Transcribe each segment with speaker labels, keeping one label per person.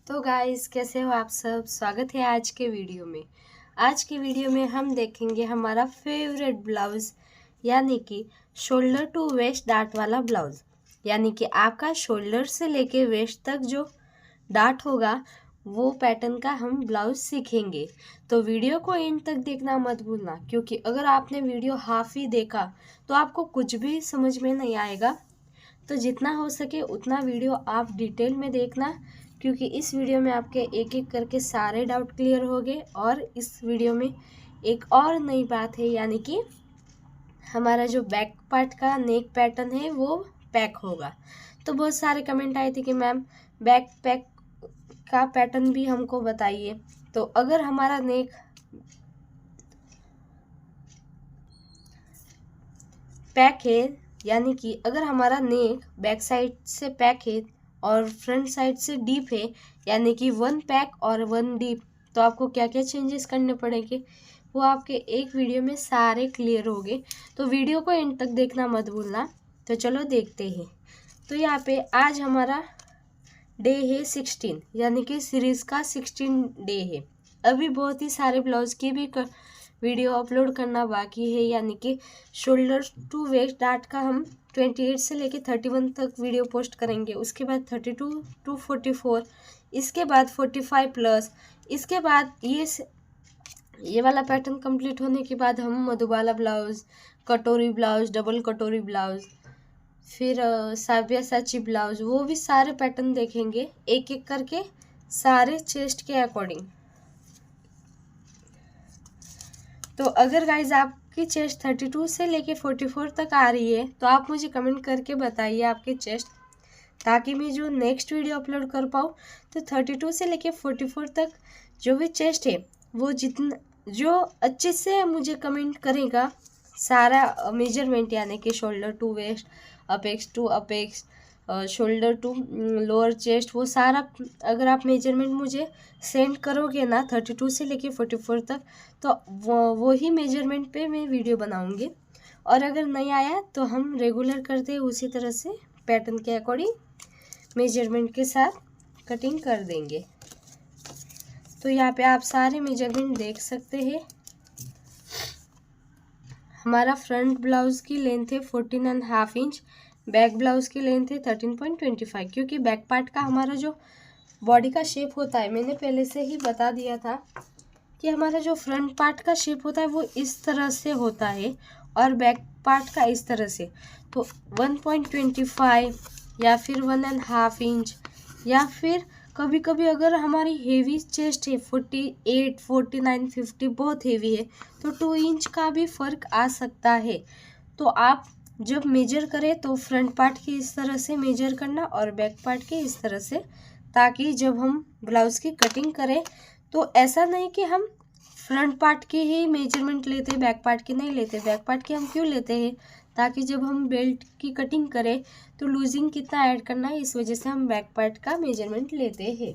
Speaker 1: तो गाइस कैसे हो आप सब। स्वागत है आज के वीडियो में। आज के वीडियो में हम देखेंगे हमारा फेवरेट ब्लाउज यानी कि शोल्डर टू वेस्ट डार्ट वाला ब्लाउज, यानी कि आपका शोल्डर से लेके वेस्ट तक जो डार्ट होगा वो पैटर्न का हम ब्लाउज सीखेंगे। तो वीडियो को एंड तक देखना मत भूलना, क्योंकि अगर आपने वीडियो हाफ ही देखा तो आपको कुछ भी समझ में नहीं आएगा। तो जितना हो सके उतना वीडियो आप डिटेल में देखना, क्योंकि इस वीडियो में आपके एक एक करके सारे डाउट क्लियर हो गए। और इस वीडियो में एक और नई बात है, यानी कि हमारा जो बैक पार्ट का नेक पैटर्न है वो पैक होगा। तो बहुत सारे कमेंट आए थे कि मैम बैक पैक का पैटर्न भी हमको बताइए। तो अगर हमारा नेक पैक है, यानी कि अगर हमारा नेक बैक साइड से पैक है और फ्रंट साइड से डीप है, यानी कि वन पैक और वन डीप, तो आपको क्या क्या चेंजेस करने पड़ेंगे वो आपके एक वीडियो में सारे क्लियर हो गए। तो वीडियो को एंड तक देखना मत भूलना। तो चलो देखते हैं। तो यहाँ पे आज हमारा डे है 16, यानी कि सीरीज़ का 16 डे है। अभी बहुत ही सारे ब्लाउज की भी वीडियो अपलोड करना बाकी है, यानी कि शोल्डर टू वेस्ट डार्ट का हम 28 से लेके 31 तक वीडियो पोस्ट करेंगे। उसके बाद 32 टू 44, इसके बाद 45 प्लस, इसके बाद ये वाला पैटर्न कंप्लीट होने के बाद हम मधुबाला ब्लाउज, कटोरी ब्लाउज, डबल कटोरी ब्लाउज, फिर साविया साची ब्लाउज, वो भी सारे पैटर्न देखेंगे एक एक करके, सारे चेस्ट के अकॉर्डिंग। तो अगर गाइज आपकी चेस्ट 32 से लेके 44 तक आ रही है तो आप मुझे कमेंट करके बताइए आपके चेस्ट, ताकि मैं जो नेक्स्ट वीडियो अपलोड कर पाऊँ। तो 32 से लेके 44 तक जो भी चेस्ट है वो जितना जो अच्छे से मुझे कमेंट करेगा सारा मेजरमेंट, यानी कि shoulder to waist, apex to apex, shoulder to lower chest, वो सारा अगर आप मेजरमेंट मुझे सेंड करोगे ना 32 से लेके 44 तक, तो वो ही मेजरमेंट पे मैं वीडियो बनाऊंगी। और अगर नहीं आया तो हम रेगुलर करते हैं उसी तरह से पैटर्न के अकॉर्डिंग मेजरमेंट के साथ कटिंग कर देंगे। तो यहाँ पे आप सारे मेजरमेंट देख सकते हैं। हमारा फ्रंट ब्लाउज की लेंथ है 14.5 इंच, बैक ब्लाउज की लेंथ है 13.25, क्योंकि बैक पार्ट का हमारा जो बॉडी का शेप होता है, मैंने पहले से ही बता दिया था कि हमारा जो फ्रंट पार्ट का शेप होता है वो इस तरह से होता है और बैक पार्ट का इस तरह से। तो 1.25 या फिर 1.5 इंच, या फिर कभी कभी अगर हमारी हेवी चेस्ट है 48, 49, 50 बहुत हेवी है तो 2 इंच का भी फ़र्क आ सकता है। तो आप जब मेजर करें तो फ्रंट पार्ट की इस तरह से मेजर करना और बैक पार्ट के इस तरह से, ताकि जब हम ब्लाउज़ की कटिंग करें तो ऐसा नहीं कि हम फ्रंट पार्ट की ही मेजरमेंट लेते हैं, बैक पार्ट की नहीं लेते। बैक पार्ट की हम क्यों लेते हैं? ताकि जब हम बेल्ट की कटिंग करें तो लूजिंग कितना ऐड करना है, इस वजह से हम बैक पार्ट का मेजरमेंट लेते हैं,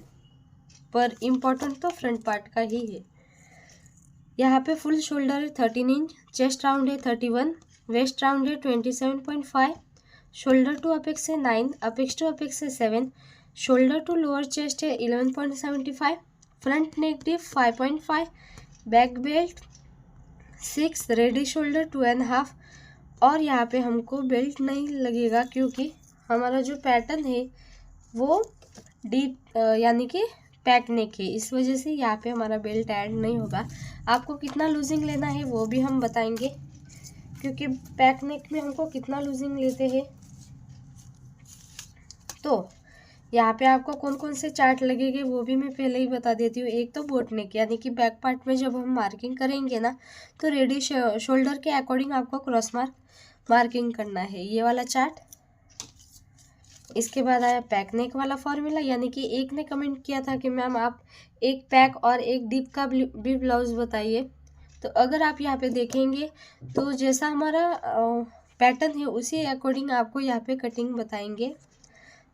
Speaker 1: पर इम्पोर्टेंट तो फ्रंट पार्ट का ही है। यहाँ पे फुल शोल्डर है 13 इंच, चेस्ट राउंड है 31, वेस्ट राउंड है 27.5, शोल्डर टू अपेक्स है 9, अपेक्स टू अपेक्स है 7, शोल्डर टू लोअर चेस्ट है 11.75, फ्रंट नेक deep 5.5, back belt 6, ready shoulder 2.5। और यहाँ पे हमको बेल्ट नहीं लगेगा, क्योंकि हमारा जो पैटर्न है वो डीप यानी कि पैक नेक है, इस वजह से यहाँ पे हमारा बेल्ट ऐड नहीं होगा। आपको कितना लूजिंग लेना है वो भी हम बताएंगे, क्योंकि पैक नेक में हमको कितना लूजिंग लेते हैं। तो यहाँ पे आपको कौन कौन से चार्ट लगेंगे वो भी मैं पहले ही बता देती हूँ। एक तो बोट नेक, यानी कि बैक पार्ट में जब हम मार्किंग करेंगे ना तो रेडी शोल्डर के अकॉर्डिंग आपको क्रॉस मार्किंग करना है, ये वाला चार्ट। इसके बाद आया पैक नेक वाला फॉर्मूला, यानी कि एक ने कमेंट किया था कि मैम आप एक पैक और एक डीप का भी ब्लाउज बताइए। तो अगर आप यहाँ पे देखेंगे तो जैसा हमारा पैटर्न है उसी अकॉर्डिंग आपको यहाँ पे कटिंग बताएंगे।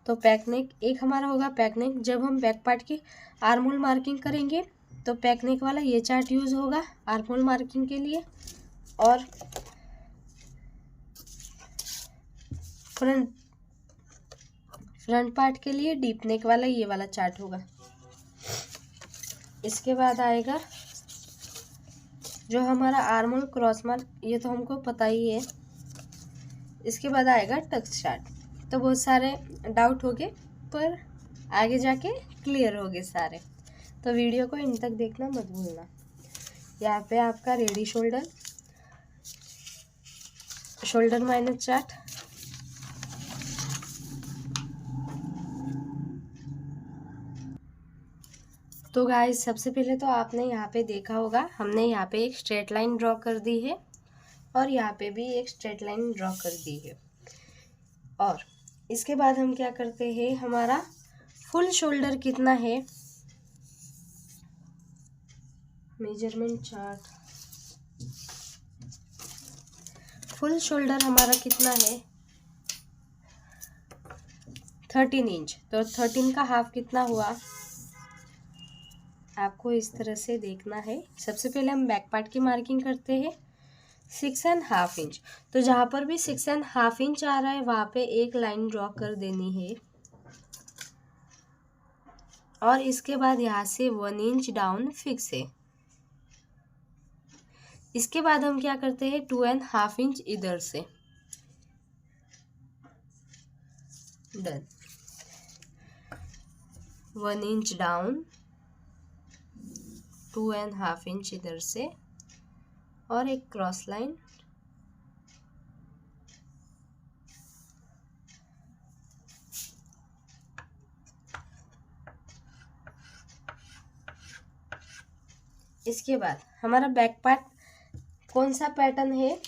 Speaker 1: तो पैक नेक एक हमारा होगा पैक नेक। जब हम बैक पार्ट की आर्म होल मार्किंग करेंगे तो पैक नेक वाला ये चार्ट यूज़ होगा आर्म होल मार्किंग के लिए, और फ्रंट पार्ट के लिए डीप नेक वाला ये वाला चार्ट होगा। इसके बाद आएगा जो हमारा आर्म होल क्रॉस मार्क, ये तो हमको पता ही है। इसके बाद आएगा टक्स चार्ट। तो बहुत सारे डाउट हो गए पर आगे जाके क्लियर हो गए सारे, तो वीडियो को इन तक देखना मत भूलना। यहाँ पे आपका ready shoulder, shoulder minus chart, तो गाइस सबसे पहले तो आपने यहाँ पे देखा होगा हमने यहाँ पे एक स्ट्रेट लाइन ड्रॉ कर दी है और यहाँ पे भी एक स्ट्रेट लाइन ड्रॉ कर दी है। और इसके बाद हम क्या करते हैं, हमारा फुल शोल्डर कितना है, मेजरमेंट चार्ट, फुल शोल्डर हमारा कितना है 13 इंच। तो 13 का हाफ कितना हुआ, आपको इस तरह से देखना है। सबसे पहले हम बैक पार्ट की मार्किंग करते हैं 6.5 इंच। तो जहाँ पर भी 6.5 इंच आ रहा है वहाँ पे एक लाइन ड्रॉ कर देनी है और इसके बाद यहाँ से 1 इंच डाउन फिक्स है। इसके बाद हम क्या करते हैं 2.5 इंच इधर से, डन, 1 इंच डाउन, 2.5 इंच इधर से और एक क्रॉस लाइन, इसके बाद हमारा बैक पार्ट कौन सा पैटर्न है,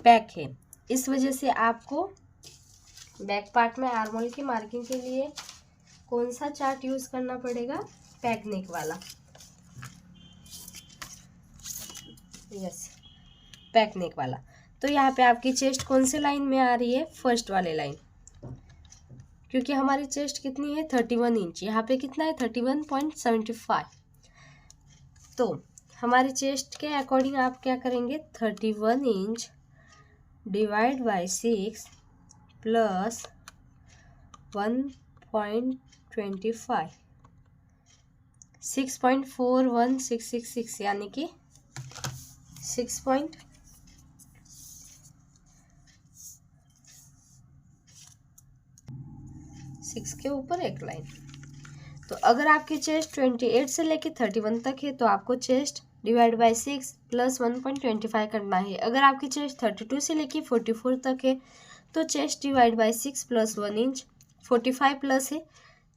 Speaker 1: पैक है। इस वजह से आपको बैक पार्ट में आर्म होल की मार्किंग के लिए कौन सा चार्ट यूज करना पड़ेगा, पैक नेक वाला, यस पैक नेक वाला। तो यहाँ पे आपकी चेस्ट कौन से लाइन में आ रही है, फर्स्ट वाले लाइन, क्योंकि हमारी चेस्ट कितनी है 31 इंच, यहाँ पे कितना है 31.75। तो हमारी चेस्ट के अकॉर्डिंग आप क्या करेंगे 31 इंच डिवाइड बाय 6 प्लस 1.25, 6.41666 यानी कि 6 के ऊपर एक लाइन। तो अगर आपकी चेस्ट 28 से लेके 31 तक है तो आपको चेस्ट डिवाइड बाय 6 प्लस 1.25 करना है। अगर आपकी चेस्ट 32 से लेके 44 तक है तो chest divide by 6 plus 1 inch, 45 plus है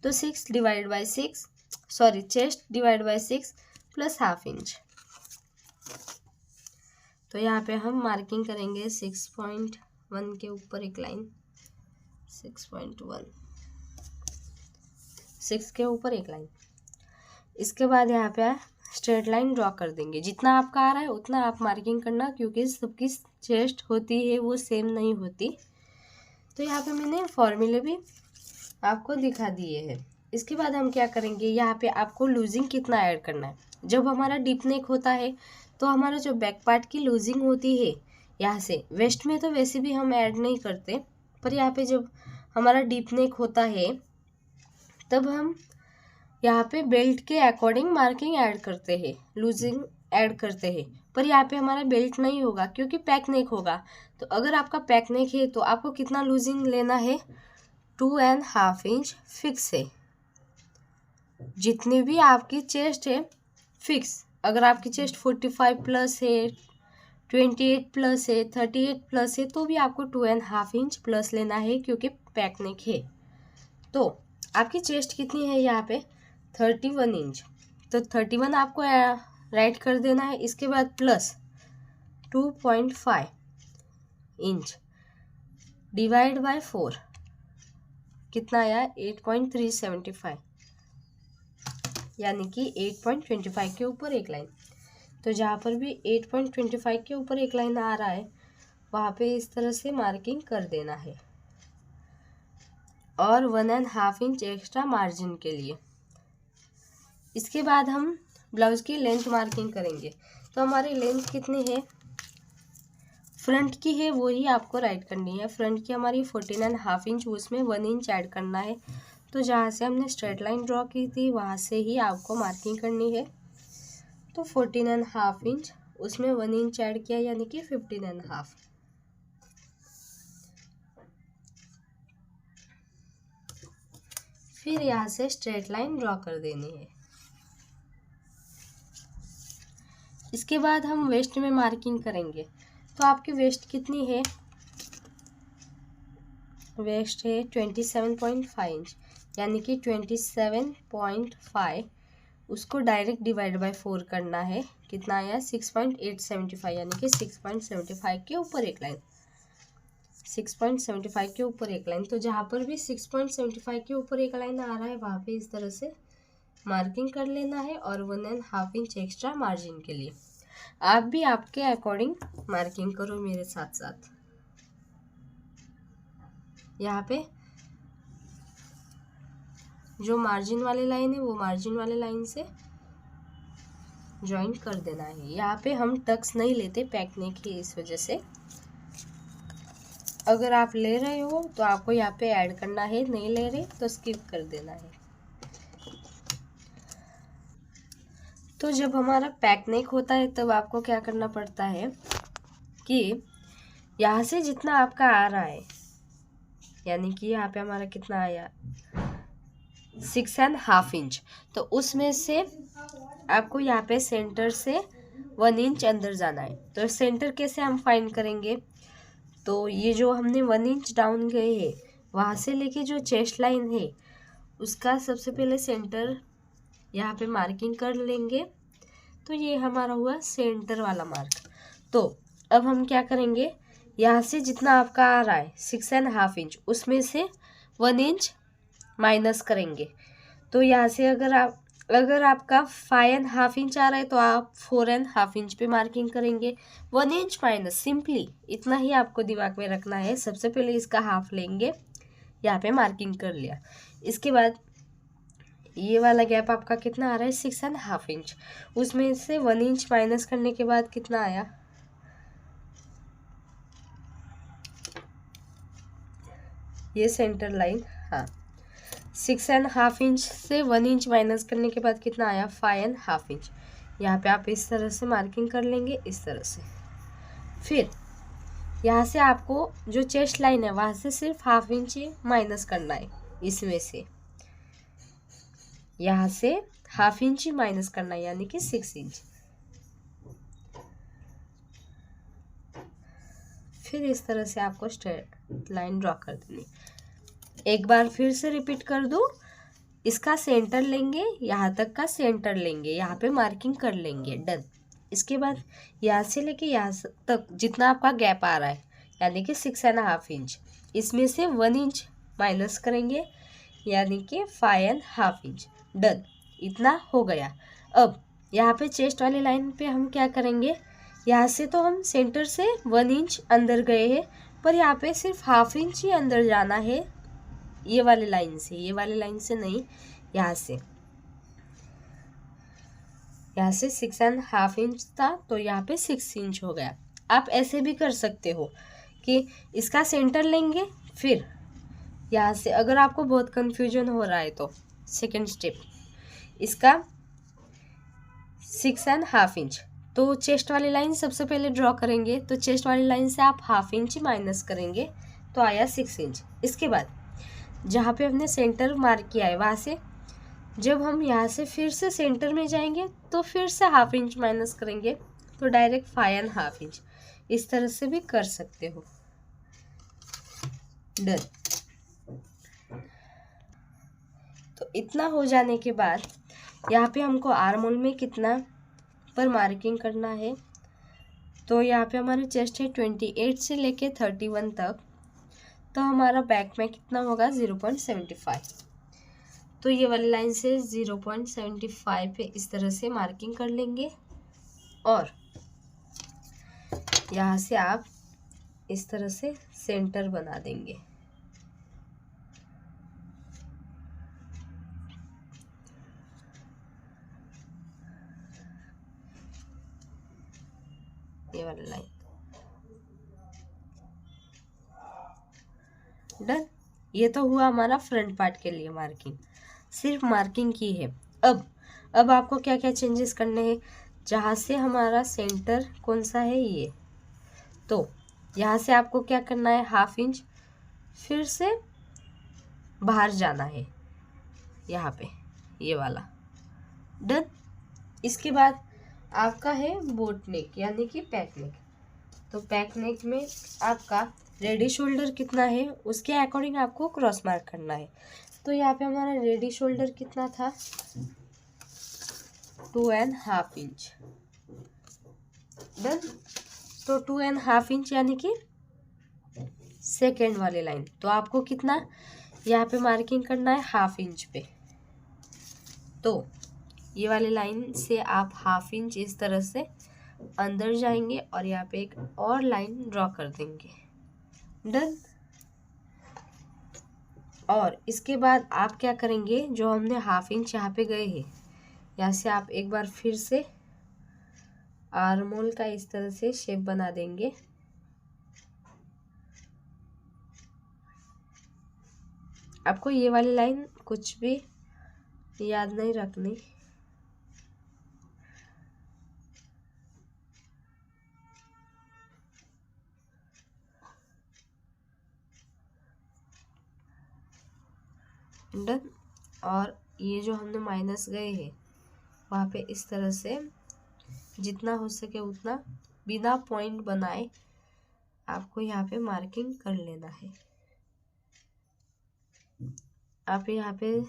Speaker 1: तो 6 divide by 6, sorry chest divide by 6 plus half inch. तो यहाँ पे हम मार्किंग करेंगे 6.1 के ऊपर एक लाइन, 6.1, 6 के ऊपर एक लाइन। इसके बाद यहाँ पे स्ट्रेट लाइन ड्रॉ कर देंगे, जितना आपका आ रहा है उतना आप मार्किंग करना, क्योंकि सबकी चेस्ट होती है वो सेम नहीं होती। तो यहाँ पे मैंने फॉर्मूले भी आपको दिखा दिए हैं। इसके बाद हम क्या करेंगे, यहाँ पे आपको लूजिंग कितना ऐड करना है। जब हमारा डीप नेक होता है तो हमारा जो बैक पार्ट की लूजिंग होती है यहाँ से, वेस्ट में तो वैसे भी हम ऐड नहीं करते, पर यहाँ पे जब हमारा डीप नेक होता है तब हम यहाँ पे बेल्ट के अकॉर्डिंग मार्किंग ऐड करते हैं, लूजिंग ऐड करते हैं। पर यहाँ पे हमारा बेल्ट नहीं होगा क्योंकि पैक नेक होगा। तो अगर आपका पैक नेक है तो आपको कितना लूजिंग लेना है 2.5 इंच फिक्स है। जितनी भी आपकी चेस्ट है फिक्स, अगर आपकी चेस्ट 45 प्लस है, 28 प्लस है, 38 प्लस है तो भी आपको 2.5 इंच प्लस लेना है क्योंकि पैक नेक है। तो आपकी चेस्ट कितनी है यहाँ पे 31 इंच, तो 31 आपको राइट कर देना है। इसके बाद प्लस 2.5 इंच डिवाइड बाय 4 कितना आया 8.375, यानी कि 8.25 के ऊपर एक लाइन। तो जहाँ पर भी 8.25 के ऊपर एक लाइन आ रहा है वहाँ पे इस तरह से मार्किंग कर देना है और 1.5 इंच एक्स्ट्रा मार्जिन के लिए। इसके बाद हम ब्लाउज की लेंथ मार्किंग करेंगे। तो हमारी लेंथ कितनी है, फ्रंट की है वही आपको राइट करनी है। फ्रंट की हमारी 14.5 इंच, उसमें 1 इंच ऐड करना है तो जहाँ से हमने स्ट्रेट लाइन ड्रॉ की थी वहाँ से ही आपको मार्किंग करनी है। तो 14.5 इंच, उसमें 1 इंच ऐड किया यानी कि 15.5। फिर यहाँ से स्ट्रेट लाइन ड्रॉ कर देनी है। इसके बाद हम वेस्ट में मार्किंग करेंगे। तो आपकी वेस्ट कितनी है? वेस्ट है 27.5 इंच, यानी कि 27.5 उसको डायरेक्ट डिवाइड बाय 4 करना है। कितना आया? 6.875, यानी कि 6.75 के ऊपर एक लाइन, 6.75 के ऊपर एक लाइन। तो जहाँ पर भी 6.75 के ऊपर एक लाइन आ रहा है वहाँ पे इस तरह से मार्किंग कर लेना है, और 1.5 इंच एक्स्ट्रा मार्जिन के लिए। आप भी आपके अकॉर्डिंग मार्किंग करो मेरे साथ साथ। यहाँ पे जो मार्जिन वाली लाइन है वो मार्जिन वाले लाइन से ज्वाइन कर देना है। यहाँ पे हम टक्स नहीं लेते पैक नेक की इस वजह से। अगर आप ले रहे हो तो आपको यहाँ पे ऐड करना है, नहीं ले रहे तो स्किप कर देना है। तो जब हमारा पैक नेक होता है तब आपको क्या करना पड़ता है कि यहाँ से जितना आपका आ रहा है, यानी कि यहाँ पे हमारा कितना आया 6.5 इंच, तो उसमें से आपको यहाँ पे सेंटर से 1 इंच अंदर जाना है। तो सेंटर कैसे हम फाइंड करेंगे? तो ये जो हमने 1 इंच डाउन गए हैं वहाँ से लेके जो चेस्ट लाइन है उसका सबसे पहले सेंटर यहाँ पे मार्किंग कर लेंगे। तो ये हमारा हुआ सेंटर वाला मार्क। तो अब हम क्या करेंगे, यहाँ से जितना आपका आ रहा है 6.5 इंच उसमें से 1 इंच माइनस करेंगे। तो यहाँ से अगर आपका 5.5 इंच आ रहा है तो आप 4.5 इंच पे मार्किंग करेंगे। 1 इंच माइनस, सिंपली इतना ही आपको दिमाग में रखना है। सबसे पहले इसका हाफ लेंगे, यहाँ पे मार्किंग कर लिया। इसके बाद ये वाला गैप आपका कितना आ रहा है 6.5 इंच, उसमें से 1 इंच माइनस करने के बाद कितना आया, ये सेंटर लाइन, हाँ 6.5 इंच से 1 इंच माइनस करने के बाद कितना आया 5.5 इंच। यहाँ पे आप इस तरह से मार्किंग कर लेंगे, इस तरह से। फिर यहाँ से आपको जो चेस्ट लाइन है वहाँ से सिर्फ हाफ इंच माइनस करना है। इसमें से यहाँ से हाफ इंच ही माइनस करना है, यानी कि 6 इंच। फिर इस तरह से आपको स्ट्रेट लाइन ड्रॉ कर देनी। एक बार फिर से रिपीट कर दूँ, इसका सेंटर लेंगे, यहाँ तक का सेंटर लेंगे, यहाँ पे मार्किंग कर लेंगे, डन। इसके बाद यहाँ से लेके यहाँ तक जितना आपका गैप आ रहा है यानी कि 6.5 इंच, इसमें से 1 इंच माइनस करेंगे यानी कि 5.5 इंच, डन। इतना हो गया। अब यहाँ पे चेस्ट वाली लाइन पे हम क्या करेंगे, यहाँ से तो हम सेंटर से 1 इंच अंदर गए हैं, पर यहाँ पे सिर्फ हाफ इंच ही अंदर जाना है ये वाली लाइन से, ये वाली लाइन से नहीं, यहाँ से 6.5 इंच था तो यहाँ पे 6 इंच हो गया। आप ऐसे भी कर सकते हो कि इसका सेंटर लेंगे, फिर यहाँ से अगर आपको बहुत कंफ्यूजन हो रहा है तो सेकंड स्टेप, इसका 6.5 इंच, तो चेस्ट वाली लाइन सबसे पहले ड्रॉ करेंगे। तो चेस्ट वाली लाइन से आप हाफ इंच माइनस करेंगे तो आया 6 इंच। इसके बाद जहाँ पे हमने सेंटर मार्क किया है वहाँ से जब हम यहाँ से फिर से सेंटर में जाएंगे तो फिर से हाफ इंच माइनस करेंगे तो डायरेक्ट 5.5 इंच। इस तरह से भी कर सकते हो, डन। तो इतना हो जाने के बाद यहाँ पे हमको आर्म होल में कितना पर मार्किंग करना है। तो यहाँ पे हमारा चेस्ट है 28 से लेके 31 तक, तो हमारा बैक में कितना होगा 0.75। तो ये वाली लाइन से 0.75 पे इस तरह से मार्किंग कर लेंगे, और यहाँ से आप इस तरह से सेंटर बना देंगे। ये वाली लाइन, डन। ये तो हुआ हमारा फ्रंट पार्ट के लिए मार्किंग, सिर्फ मार्किंग की है। अब आपको क्या क्या चेंजेस करने हैं, जहाँ से हमारा सेंटर कौन सा है ये, तो यहाँ से आपको क्या करना है, 1/2 इंच फिर से बाहर जाना है यहाँ पे, ये वाला डन। इसके बाद आपका है बोट नेक यानी कि पैक नेक। तो पैक नेक में आपका रेडी शोल्डर कितना है उसके अकॉर्डिंग आपको क्रॉस मार्क करना है। तो यहाँ पे हमारा रेडी शोल्डर कितना था, 2.5 इंच डन। तो 2.5 इंच यानी कि सेकेंड वाली लाइन, तो आपको कितना यहाँ पे मार्किंग करना है 1/2 इंच पे। तो ये वाली लाइन से आप 1/2 इंच इस तरह से अंदर जाएंगे और यहाँ पे एक और लाइन ड्रॉ कर देंगे डन। और इसके बाद आप क्या करेंगे, जो हमने 1/2 इंच यहाँ पे गए हैं, यहाँ से आप एक बार फिर से आर्म होल का इस तरह से शेप बना देंगे। आपको ये वाली लाइन कुछ भी याद नहीं रखनी, डन। और ये जो हमने माइनस गए हैं वहाँ पे इस तरह से जितना हो सके उतना बिना पॉइंट बनाए आपको यहाँ पे मार्किंग कर लेना है। आप यहाँ पे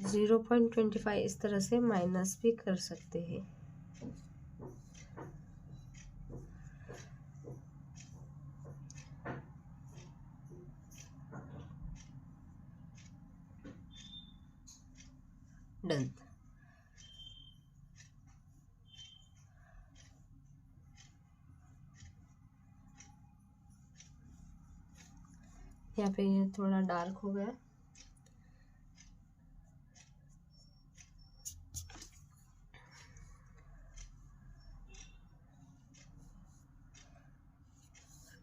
Speaker 1: 0.25 इस तरह से माइनस भी कर सकते हैं। डन। यहाँ पे ये थोड़ा डार्क हो गया,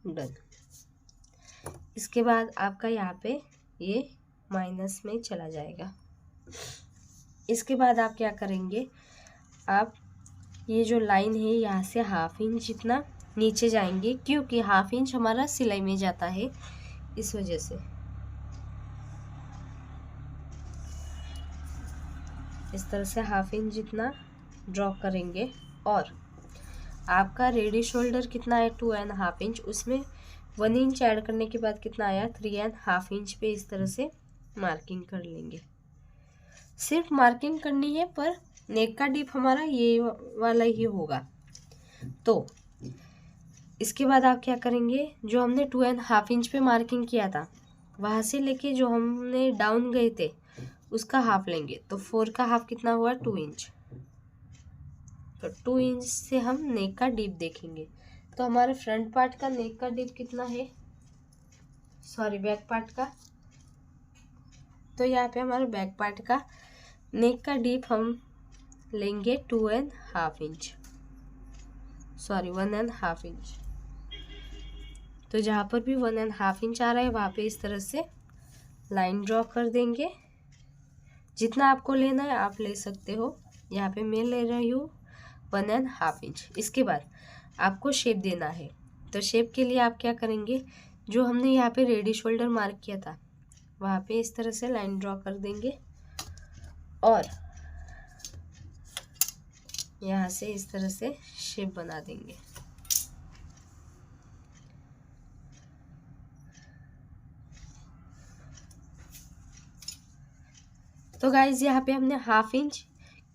Speaker 1: डन। इसके बाद आपका यहाँ पे ये माइनस में चला जाएगा। इसके बाद आप क्या करेंगे, आप ये जो लाइन है यहाँ से 1/2 इंच जितना नीचे जाएंगे, क्योंकि 1/2 इंच हमारा सिलाई में जाता है, इस वजह से इस तरह से 1/2 इंच जितना ड्रॉ करेंगे। और आपका रेडी शोल्डर कितना है 2.5 इंच, उसमें 1 इंच ऐड करने के बाद कितना आया 3.5 इंच पे इस तरह से मार्किंग कर लेंगे। सिर्फ मार्किंग करनी है, पर नेक का डीप हमारा ये वाला ही होगा। तो इसके बाद आप क्या करेंगे, जो हमने 2.5 इंच पे मार्किंग किया था वहाँ से लेके जो हमने डाउन गए थे उसका हाफ लेंगे। तो 4 का हाफ कितना हुआ 2 इंच। तो 2 इंच से हम नेक का डीप देखेंगे। तो हमारे फ्रंट पार्ट का नेक का डीप कितना है, सॉरी बैक पार्ट का। तो यहाँ पे हमारे बैक पार्ट का नेक का डीप हम लेंगे 2.5 इंच, सॉरी 1.5 इंच। तो जहाँ पर भी 1.5 इंच आ रहा है वहाँ पे इस तरह से लाइन ड्रॉ कर देंगे। जितना आपको लेना है आप ले सकते हो, यहाँ पे मैं ले रही हूँ 1.5 इंच। इसके बाद आपको शेप देना है। तो शेप के लिए आप क्या करेंगे, जो हमने यहाँ पे रेडी शोल्डर मार्क किया था वहाँ पे इस तरह से लाइन ड्रॉ कर देंगे और यहाँ से इस तरह से शेप बना देंगे। तो गाइज यहाँ पे हमने 1/2 इंच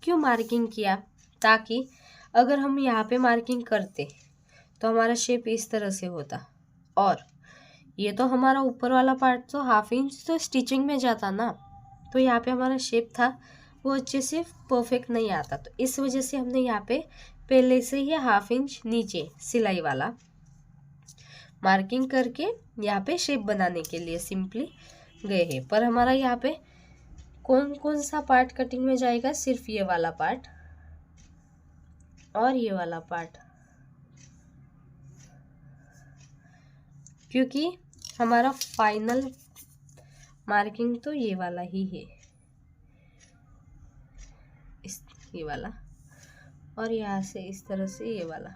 Speaker 1: क्यों मार्किंग किया, ताकि अगर हम यहाँ पे मार्किंग करते तो हमारा शेप इस तरह से होता, और ये तो हमारा ऊपर वाला पार्ट तो 1/2 इंच तो स्टिचिंग में जाता ना, तो यहाँ पे हमारा शेप था वो अच्छे से परफेक्ट नहीं आता। तो इस वजह से हमने यहाँ पे पहले से ही 1/2 इंच नीचे सिलाई वाला मार्किंग करके यहाँ पे शेप बनाने के लिए सिंपली गए हैं। पर हमारा यहाँ पे कौन कौन सा पार्ट कटिंग में जाएगा, सिर्फ ये वाला पार्ट और ये वाला पार्ट। क्योंकि हमारा फाइनल मार्किंग तो ये वाला ही है, ये वाला, और यहाँ से इस तरह से ये वाला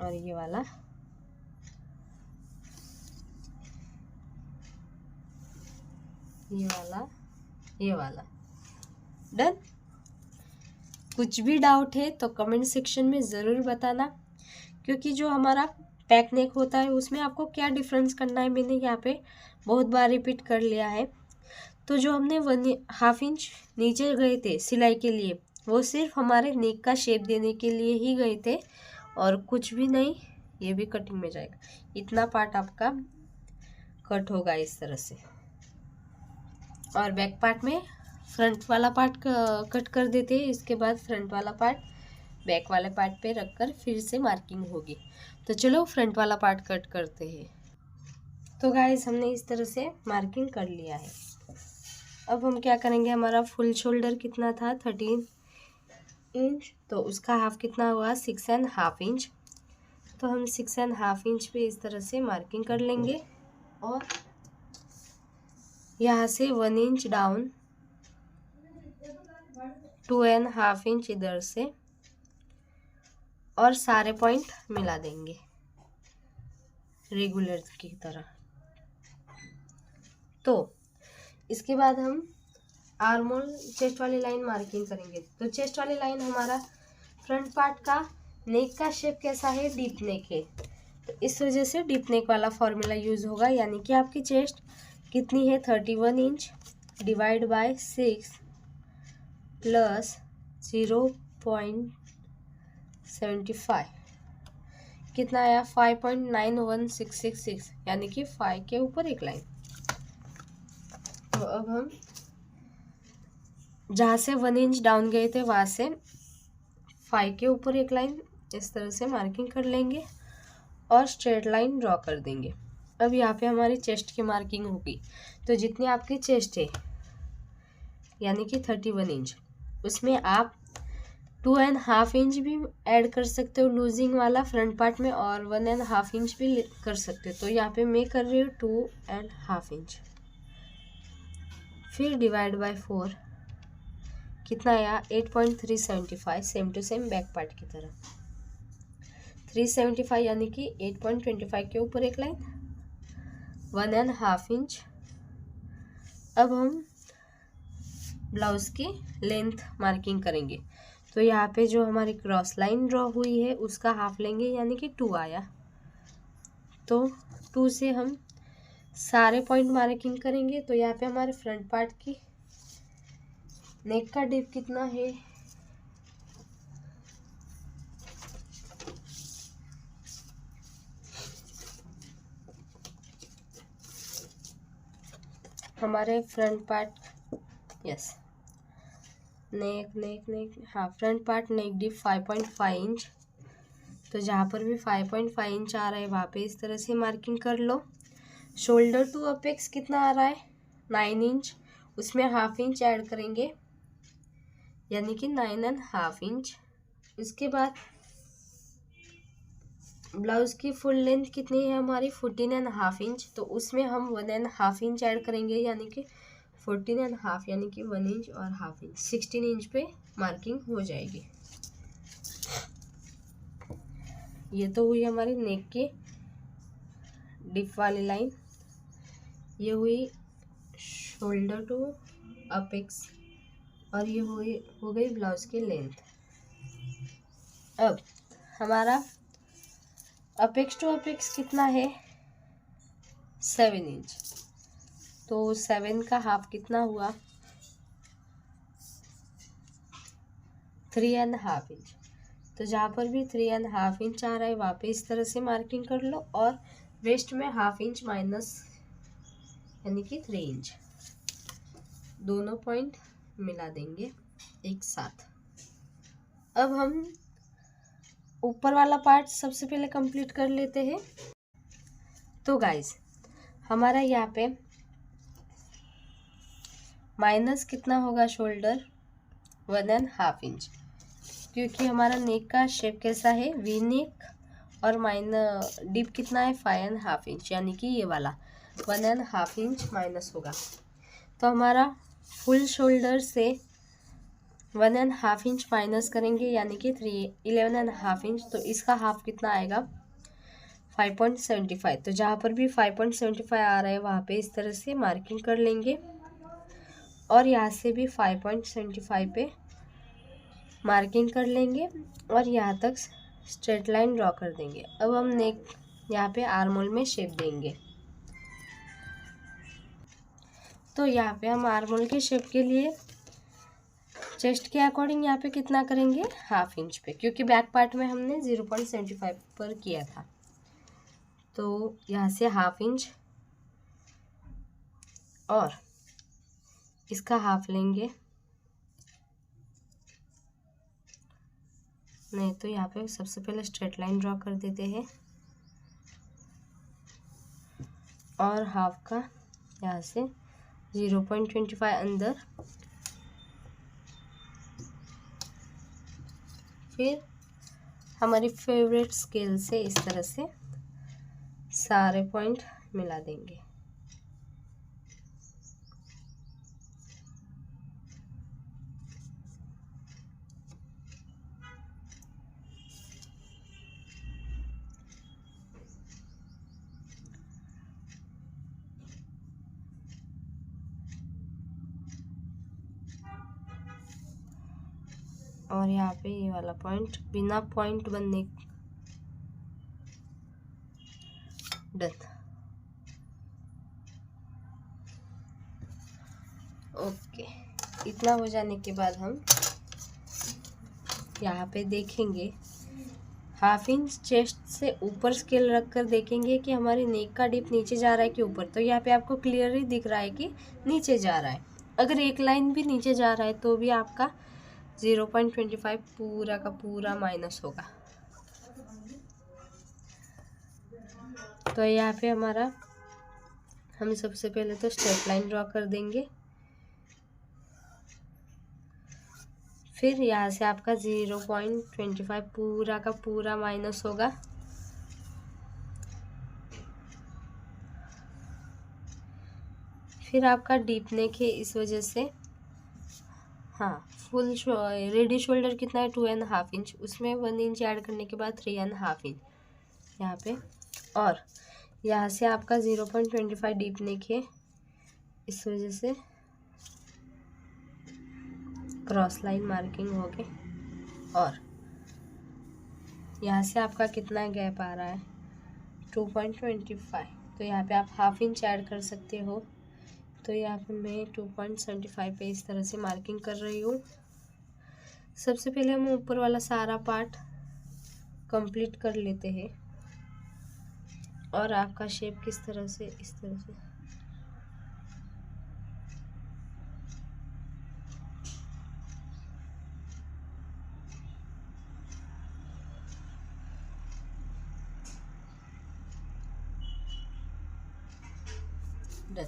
Speaker 1: और ये वाला, ये वाला, ये वाला। डन। कुछ भी डाउट है तो कमेंट सेक्शन में ज़रूर बताना, क्योंकि जो हमारा पैक नेक होता है उसमें आपको क्या डिफरेंस करना है मैंने यहाँ पे बहुत बार रिपीट कर लिया है। तो जो हमने 1.5 इंच नीचे गए थे सिलाई के लिए, वो सिर्फ हमारे नेक का शेप देने के लिए ही गए थे और कुछ भी नहीं। ये भी कटिंग में जाएगा, इतना पार्ट आपका कट होगा इस तरह से। और बैक पार्ट में फ्रंट वाला पार्ट कट कर देते हैं, इसके बाद फ्रंट वाला पार्ट बैक वाले पार्ट पे रखकर फिर से मार्किंग होगी। तो चलो फ्रंट वाला पार्ट कट करते हैं। तो गाइस हमने इस तरह से मार्किंग कर लिया है। अब हम क्या करेंगे, हमारा फुल शोल्डर कितना था 13 इंच, तो उसका हाफ कितना हुआ 6.5 इंच। तो हम 6.5 इंच पे इस तरह से मार्किंग कर लेंगे और यहाँ से 1 इंच डाउन, 2.5 इंच इधर से, और सारे पॉइंट मिला देंगे रेगुलर की तरह। तो इसके बाद हम आर्म होल चेस्ट वाली लाइन मार्किंग करेंगे। तो चेस्ट वाली लाइन हमारा फ्रंट पार्ट का नेक का शेप कैसा है, डीप नेक है, तो इस वजह से डीप नेक वाला फॉर्मूला यूज़ होगा। यानी कि आपकी चेस्ट कितनी है 31 इंच डिवाइड बाय 6 प्लस 0.75 कितना आया 5.91666, यानी कि 5 के ऊपर एक लाइन। तो अब हम जहाँ से 1 इंच डाउन गए थे वहाँ से 5 के ऊपर एक लाइन इस तरह से मार्किंग कर लेंगे और स्ट्रेट लाइन ड्रॉ कर देंगे। अब यहाँ पे हमारी चेस्ट की मार्किंग होगी। तो जितनी आपकी चेस्ट है यानी कि 31 इंच, उसमें आप 2.5 इंच भी ऐड कर सकते हो लूजिंग वाला फ्रंट पार्ट में, और 1.5 इंच भी कर सकते हो। तो यहाँ पे मैं कर रही हूँ 2.5 इंच, फिर डिवाइड बाय 4 कितना आया 8.375, same to same back part की तरह 375, यानी कि 8.25 के ऊपर एक लाइन 1.5 इंच। अब हम ब्लाउज की लेंथ मार्किंग करेंगे। तो यहाँ पे जो हमारी क्रॉस लाइन ड्रॉ हुई है उसका हाफ लेंगे, यानी कि 2 आया। तो 2 से हम सारे पॉइंट मार्किंग करेंगे। तो यहाँ पे हमारे फ्रंट पार्ट की नेक का डिप कितना है, हमारे फ्रंट पार्ट नेक हाँ फ्रंट पार्ट नेक डिप 5.5 इंच। तो जहाँ पर भी 5.5 इंच आ रहा है वहाँ पे इस तरह से मार्किंग कर लो। शोल्डर टू अपेक्स कितना आ रहा है 9 इंच, उसमें हाफ इंच ऐड करेंगे यानी कि 9.5 इंच। उसके बाद ब्लाउज की फुल लेंथ कितनी है हमारी 14.5 इंच, तो उसमें हम 1.5 इंच ऐड करेंगे यानी कि 14.5, यानी कि 1 इंच और हाफ इंच 16 इंच पे मार्किंग हो जाएगी। ये तो हुई हमारी नेक की डिप वाली लाइन, ये हुई शोल्डर टू अपेक्स, और ये हो गई ब्लाउज की लेंथ। अब हमारा अपेक्स टू अपेक्स कितना है 7 इंच, तो 7 का हाफ कितना हुआ 3.5 इंच। तो जहाँ पर भी 3.5 इंच आ रहा है वहाँ पे इस तरह से मार्किंग कर लो, और वेस्ट में हाफ इंच माइनस यानी कि 3 इंच, दोनों पॉइंट मिला देंगे एक साथ। अब हम ऊपर वाला पार्ट सबसे पहले कंप्लीट कर लेते हैं। तो गाइस हमारा यहाँ पे माइनस कितना होगा शोल्डर 1.5 इंच, क्योंकि हमारा नेक का शेप कैसा है वी नेक, और डीप कितना है 5.5 इंच, यानी कि ये वाला 1.5 इंच माइनस होगा। तो हमारा फुल शोल्डर से 1.5 इंच माइनस करेंगे, यानी कि 11.5 इंच। तो इसका हाफ कितना आएगा 5.75। तो जहाँ पर भी 5.75 आ रहा है वहाँ पे इस तरह से मार्किंग कर लेंगे, और यहाँ से भी 5.75 पे मार्किंग कर लेंगे और यहाँ तक स्ट्रेट लाइन ड्रॉ कर देंगे। अब हम नेक यहाँ पे आर्म होल में शेप देंगे। तो यहाँ पे हम आर्म होल के शेप के लिए चेस्ट के अकॉर्डिंग यहाँ पे कितना करेंगे 1/2 इंच पे, क्योंकि बैक पार्ट में हमने 0.75 पर किया था। तो यहाँ से 1/2 इंच और इसका हाफ लेंगे, नहीं तो यहाँ पे सबसे पहले स्ट्रेट लाइन ड्रॉ कर देते हैं और हाफ का यहाँ से 0.25 अंदर, फिर हमारी फेवरेट स्केल से इस तरह से सारे पॉइंट मिला देंगे। और यहाँ पे ये वाला पॉइंट बिना पॉइंट बनने डन। ओके, इतना हो जाने के बाद हम यहाँ पे देखेंगे 1/2 इंच चेस्ट से ऊपर स्केल रख कर देखेंगे कि हमारी नेक का डिप नीचे जा रहा है कि ऊपर। तो यहाँ पे आपको क्लियरली दिख रहा है कि नीचे जा रहा है। अगर एक लाइन भी नीचे जा रहा है तो भी आपका 0.25 पूरा का पूरा माइनस होगा। तो यहाँ पे हमारा हम सबसे पहले तो स्ट्रेट लाइन ड्रॉ कर देंगे, फिर यहाँ से आपका 0.25 पूरा का पूरा माइनस होगा। फिर आपका डीप नेक है, इस वजह से हाँ फुल रेडी शोल्डर कितना है 2.5 इंच, उसमें 1 इंच ऐड करने के बाद 3.5 इंच यहाँ पे, और यहाँ से आपका 0.25 डीप नेक है, इस वजह से क्रॉस लाइन मार्किंग हो गई। और यहाँ से आपका कितना गैप आ रहा है 2.25। तो यहाँ पे आप 1/2 इंच ऐड कर सकते हो। तो यहाँ पे मैं 2.75 पे इस तरह से मार्किंग कर रही हूँ। सबसे पहले हम ऊपर वाला सारा पार्ट कंप्लीट कर लेते हैं, और आपका शेप किस तरह से इस तरह से डन।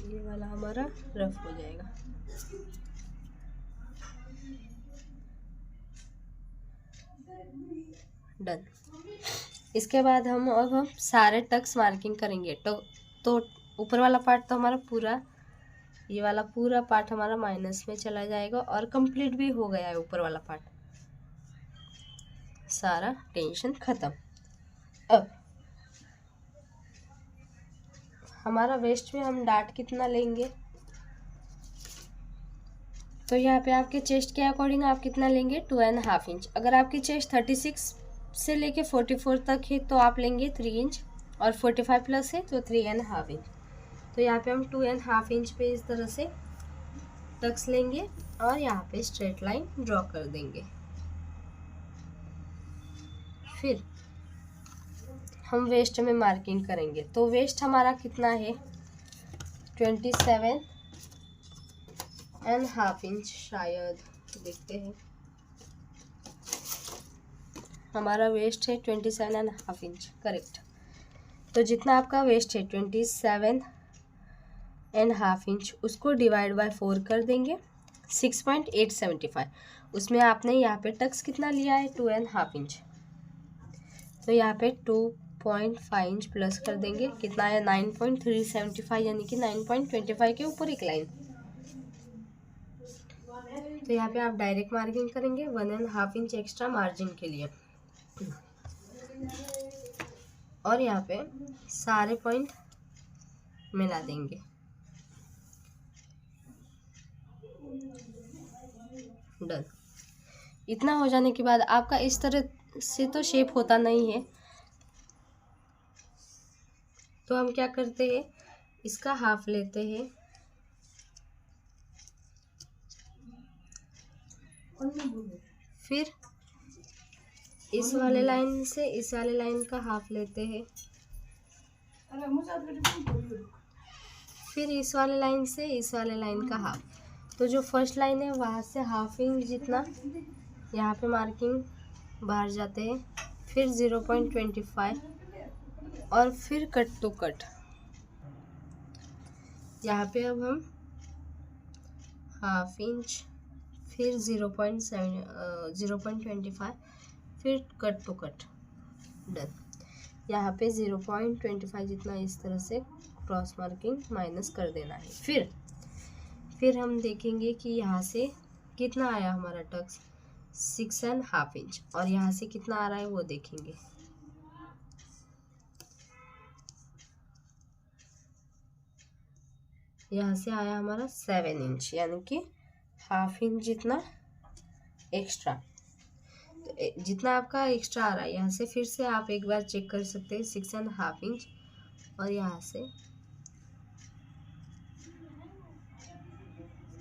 Speaker 1: ये वाला हमारा रफ हो जाएगा। डन। इसके बाद अब हम सारे टक्स मार्किंग करेंगे। तो ऊपर वाला पार्ट तो हमारा पूरा, ये वाला पूरा पार्ट हमारा माइनस में चला जाएगा और कंप्लीट भी हो गया है ऊपर वाला पार्ट, सारा टेंशन खत्म। अब हमारा वेस्ट में हम डार्ट कितना लेंगे, तो यहाँ पे आपके चेस्ट के अकॉर्डिंग आप कितना लेंगे 2.5 इंच। अगर आपकी चेस्ट 36 से लेके 44 तक है तो आप लेंगे 3 इंच, और 45 प्लस है तो 3.5 इंच। तो यहाँ पे हम 2.5 इंच पे इस तरह से टक्स लेंगे और यहाँ पे स्ट्रेट लाइन ड्रॉ कर देंगे। फिर हम वेस्ट में मार्किंग करेंगे। तो वेस्ट हमारा कितना है 27.5 इंच, शायद देखते हैं। हमारा वेस्ट है 27.5 इंच, करेक्ट। तो जितना आपका वेस्ट है 27.5 इंच, उसको डिवाइड बाय 4 कर देंगे। 6.875, उसमें आपने यहाँ पे टक्स कितना लिया है 2.5 इंच, तो यहाँ पे 2.5 इंच प्लस कर देंगे, कितना है 9.375, यानी कि 9.25 के ऊपर एक लाइन। तो यहाँ पे आप डायरेक्ट मार्किंग करेंगे 1.5 इंच एक्स्ट्रा मार्जिन के लिए, और यहाँ पे सारे पॉइंट मिला देंगे। डन। इतना हो जाने के बाद आपका इस तरह से तो शेप होता नहीं है, तो हम क्या करते हैं, इसका हाफ लेते हैं, फिर इस वाले लाइन से इस वाले लाइन का हाफ लेते हैं, फिर इस वाले लाइन से इस वाले लाइन का हाफ। तो जो फर्स्ट लाइन है वहाँ से हाफ इंच जितना यहाँ पे मार्किंग बाहर जाते हैं, फिर 0.25 और फिर कट टू कट। यहाँ पे अब हम हाफ इंच, फिर 0.25, फिर कट टू कट। डन। यहाँ पे 0.25 जितना इस तरह से क्रॉस मार्किंग माइनस कर देना है। फिर हम देखेंगे कि यहाँ से कितना आया हमारा टक्स 6.5 इंच, और यहाँ से कितना आ रहा है वो देखेंगे। यहाँ से आया हमारा 7 इंच, यानी कि हाफ इंच जितना एक्स्ट्रा। तो जितना आपका एक्स्ट्रा आ रहा है यहाँ से फिर से आप एक बार चेक कर सकते हैं 6.5 इंच, और यहाँ से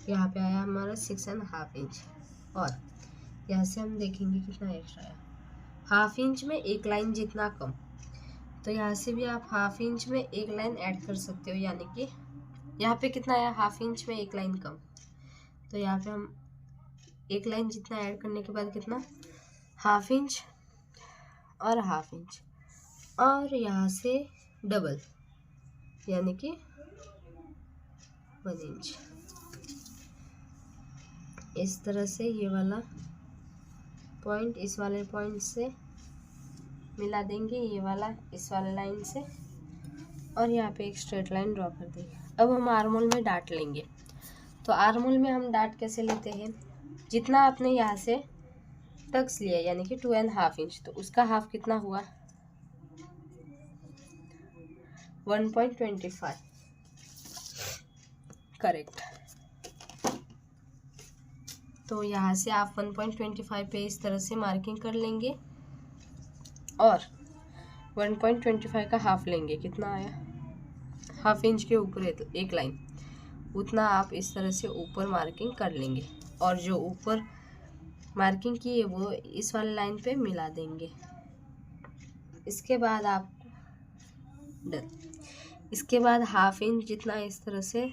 Speaker 1: यहाँ पे आया हमारा 6.5 इंच, और यहाँ से हम देखेंगे कितना एक्स्ट्रा आया, हाफ इंच में एक लाइन जितना कम। तो यहाँ से भी आप हाफ इंच में एक लाइन ऐड कर सकते हो, यानी कि यहाँ पे कितना आया, हाफ इंच में एक लाइन कम। तो यहाँ पे हम एक लाइन जितना ऐड करने के बाद कितना, हाफ इंच और हाफ इंच, और यहाँ से डबल, यानी कि 1 इंच। इस तरह से ये वाला पॉइंट इस वाले पॉइंट से मिला देंगे, ये वाला इस वाले लाइन से, और यहाँ पे एक स्ट्रेट लाइन ड्रॉ कर देंगे। अब हम आर्मोल में डाट लेंगे। तो आर्मोल में हम डाट कैसे लेते हैं, जितना आपने यहाँ से टक्स लिया यानी कि 2.5 इंच, तो उसका हाफ कितना हुआ 1.25, करेक्ट। तो यहाँ से आप 1.25 पे इस तरह से मार्किंग कर लेंगे, और 1.25 का हाफ लेंगे, कितना आया, हाफ इंच के ऊपर एक लाइन, उतना आप इस तरह से ऊपर मार्किंग कर लेंगे, और जो ऊपर मार्किंग की है वो इस वाले लाइन पे मिला देंगे। इसके बाद आप डन। इसके बाद हाफ इंच जितना इस तरह से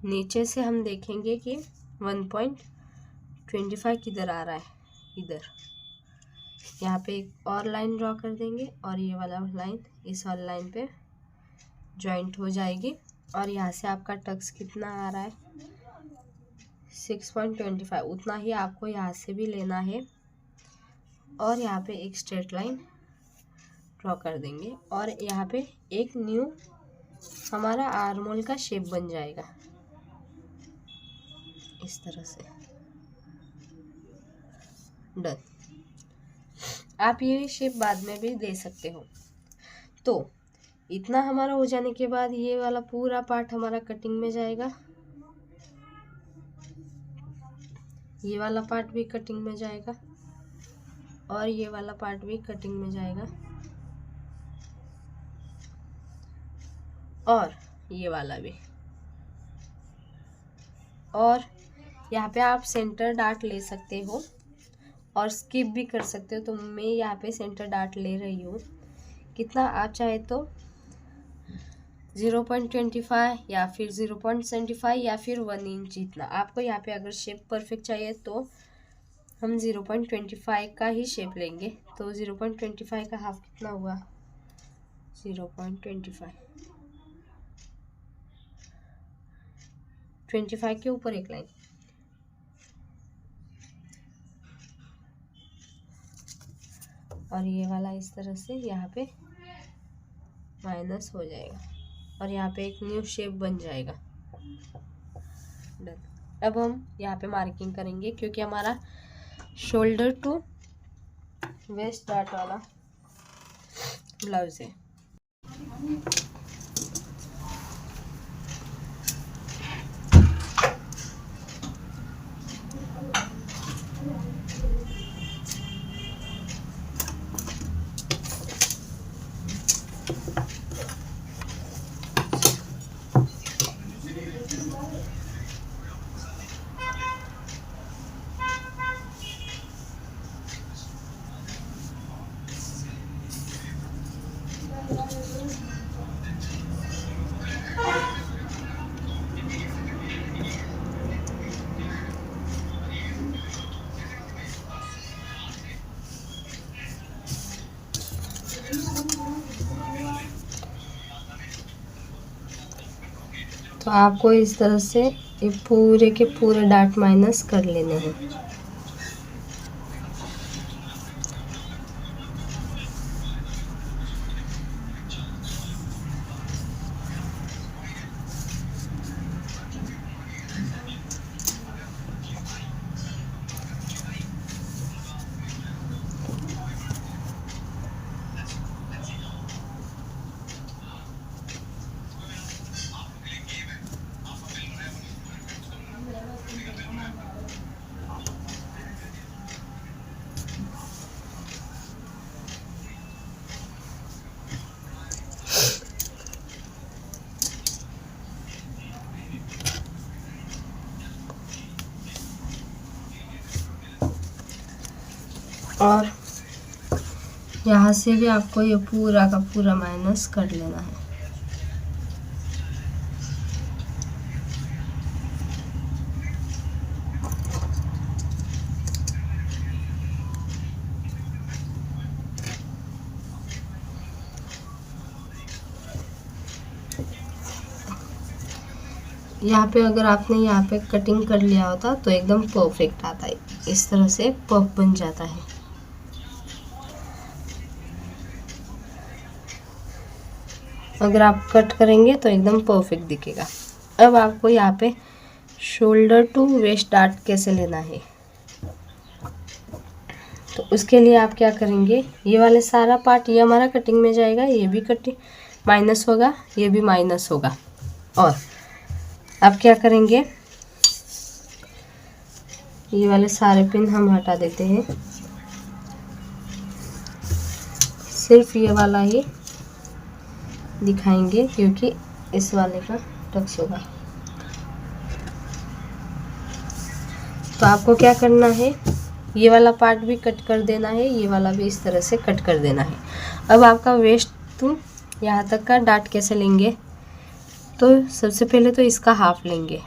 Speaker 1: नीचे से हम देखेंगे कि 1.25 किधर आ रहा है, इधर। यहाँ पे एक और लाइन ड्रॉ कर देंगे, और ये वाला लाइन इस वाले लाइन पे जॉइंट हो जाएगी, और यहाँ से आपका टक्स कितना आ रहा है 6.25, उतना ही आपको यहाँ से भी लेना है, और यहाँ पे एक स्ट्रेट लाइन ड्रॉ कर देंगे, और यहाँ पे एक न्यू हमारा आर्मोल का शेप बन जाएगा इस तरह से। डन। आप ये शेप बाद में भी दे सकते हो। तो इतना हमारा हो जाने के बाद ये वाला पूरा पार्ट हमारा कटिंग में जाएगा, ये वाला पार्ट भी कटिंग में जाएगा, और ये वाला पार्ट भी कटिंग में जाएगा, और ये वाला भी। और यहाँ पे आप सेंटर डार्ट ले सकते हो और स्किप भी कर सकते हो। तो मैं यहाँ पे सेंटर डार्ट ले रही हूँ, कितना आप चाहे तो 0.25 या फिर 0.75 या फिर 1 इंच जितना। आपको यहाँ पे अगर शेप परफेक्ट चाहिए तो हम 0.25 का ही शेप लेंगे। तो 0.25 का हाफ कितना हुआ 0.25 25 के ऊपर एक लाइन, और ये वाला इस तरह से यहाँ पे माइनस हो जाएगा और यहाँ पे एक न्यू शेप बन जाएगा। डन। अब हम यहाँ पे मार्किंग करेंगे क्योंकि हमारा शोल्डर टू वेस्ट डार्ट वाला ब्लाउज है। तो आपको इस तरह से ये पूरे के पूरे डार्ट माइनस कर लेने हैं। और यहाँ से भी आपको ये पूरा का पूरा माइनस कर लेना है। यहाँ पे अगर आपने यहाँ पे कटिंग कर लिया होता तो एकदम परफेक्ट आता है, इस तरह से पफ बन जाता है। अगर आप कट करेंगे तो एकदम परफेक्ट दिखेगा। अब आपको यहाँ पे शोल्डर टू वेस्ट डार्ट कैसे लेना है, तो उसके लिए आप क्या करेंगे, ये वाले सारा पार्ट ये हमारा कटिंग में जाएगा, ये भी कटिंग माइनस होगा, ये भी माइनस होगा। और अब क्या करेंगे, ये वाले सारे पिन हम हटा देते हैं, सिर्फ ये वाला ही दिखाएंगे क्योंकि इस वाले का टच होगा। तो आपको क्या करना है, ये वाला पार्ट भी कट कर देना है, ये वाला भी इस तरह से कट कर देना है। अब आपका वेस्ट टू यहाँ तक का डार्ट कैसे लेंगे, तो सबसे पहले तो इसका हाफ लेंगे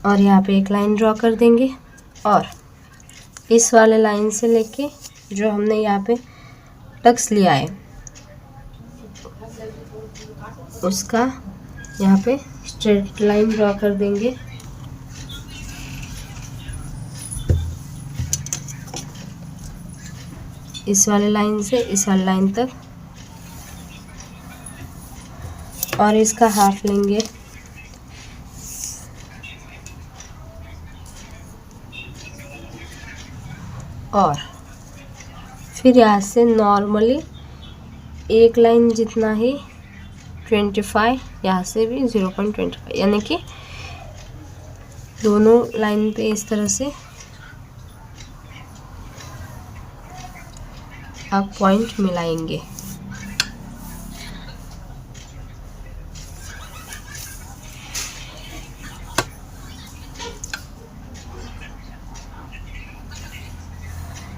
Speaker 1: और यहाँ पे एक लाइन ड्रॉ कर देंगे और इस वाले लाइन से लेके जो हमने यहाँ पे टक्स लिया है उसका यहाँ पे स्ट्रेट लाइन ड्रॉ कर देंगे। इस वाले लाइन से इस वाले लाइन तक और इसका हाफ लेंगे और फिर यहाँ से नॉर्मली एक लाइन जितना ही 25, यहाँ से भी 0.25, यानी कि दोनों लाइन पे इस तरह से आप पॉइंट मिलाएंगे।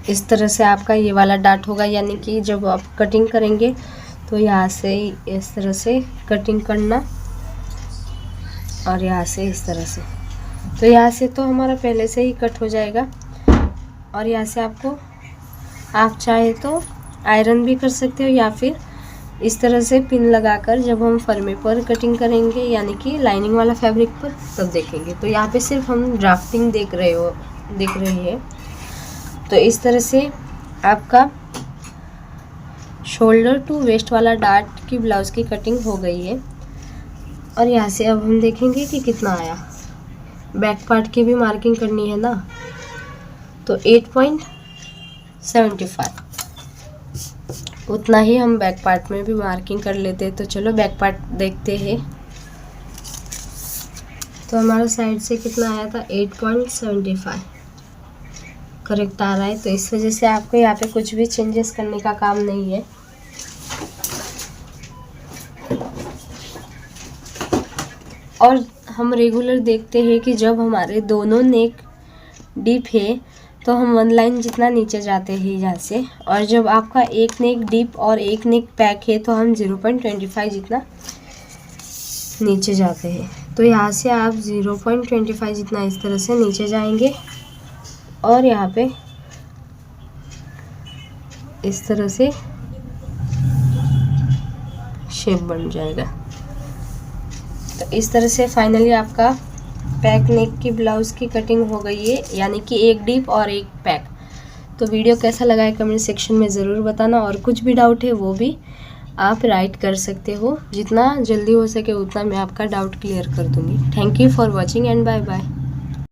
Speaker 1: इस तरह से आपका ये वाला डार्ट होगा, यानी कि जब आप कटिंग करेंगे तो यहाँ से इस तरह से कटिंग करना और यहाँ से इस तरह से। तो यहाँ से तो हमारा पहले से ही कट हो जाएगा और यहाँ से आपको, आप चाहे तो आयरन भी कर सकते हो या फिर इस तरह से पिन लगाकर जब हम फर्मे पर कटिंग करेंगे यानी कि लाइनिंग वाला फैब्रिक पर, तब देखेंगे। तो यहाँ पे सिर्फ हम ड्राफ्टिंग देख रहे हैं। तो इस तरह से आपका शोल्डर टू वेस्ट वाला डार्ट की ब्लाउज़ की कटिंग हो गई है। और यहाँ से अब हम देखेंगे कि कितना आया। बैक पार्ट की भी मार्किंग करनी है ना, तो 8.75 उतना ही हम बैक पार्ट में भी मार्किंग कर लेते हैं। तो चलो बैक पार्ट देखते हैं। तो हमारा साइड से कितना आया था, 8.75 करेक्ट आ रहा है। तो इस वजह से आपको यहाँ पे कुछ भी चेंजेस करने का काम नहीं है। और हम रेगुलर देखते हैं कि जब हमारे दोनों नेक डीप है तो हम 1 लाइन जितना नीचे जाते हैं यहाँ से, और जब आपका एक नेक डीप और एक नेक पैक है तो हम 0.25 जितना नीचे जाते हैं। तो यहाँ से आप 0.25 जितना इस तरह से नीचे जाएंगे और यहाँ पे इस तरह से शेप बन जाएगा। तो इस तरह से फाइनली आपका पैक नेक की ब्लाउज़ की कटिंग हो गई है, यानी कि एक डीप और एक पैक। तो वीडियो कैसा लगा है कमेंट सेक्शन में ज़रूर बताना, और कुछ भी डाउट है वो भी आप राइट कर सकते हो। जितना जल्दी हो सके उतना मैं आपका डाउट क्लियर कर दूँगी। Thank you for watching and bye bye.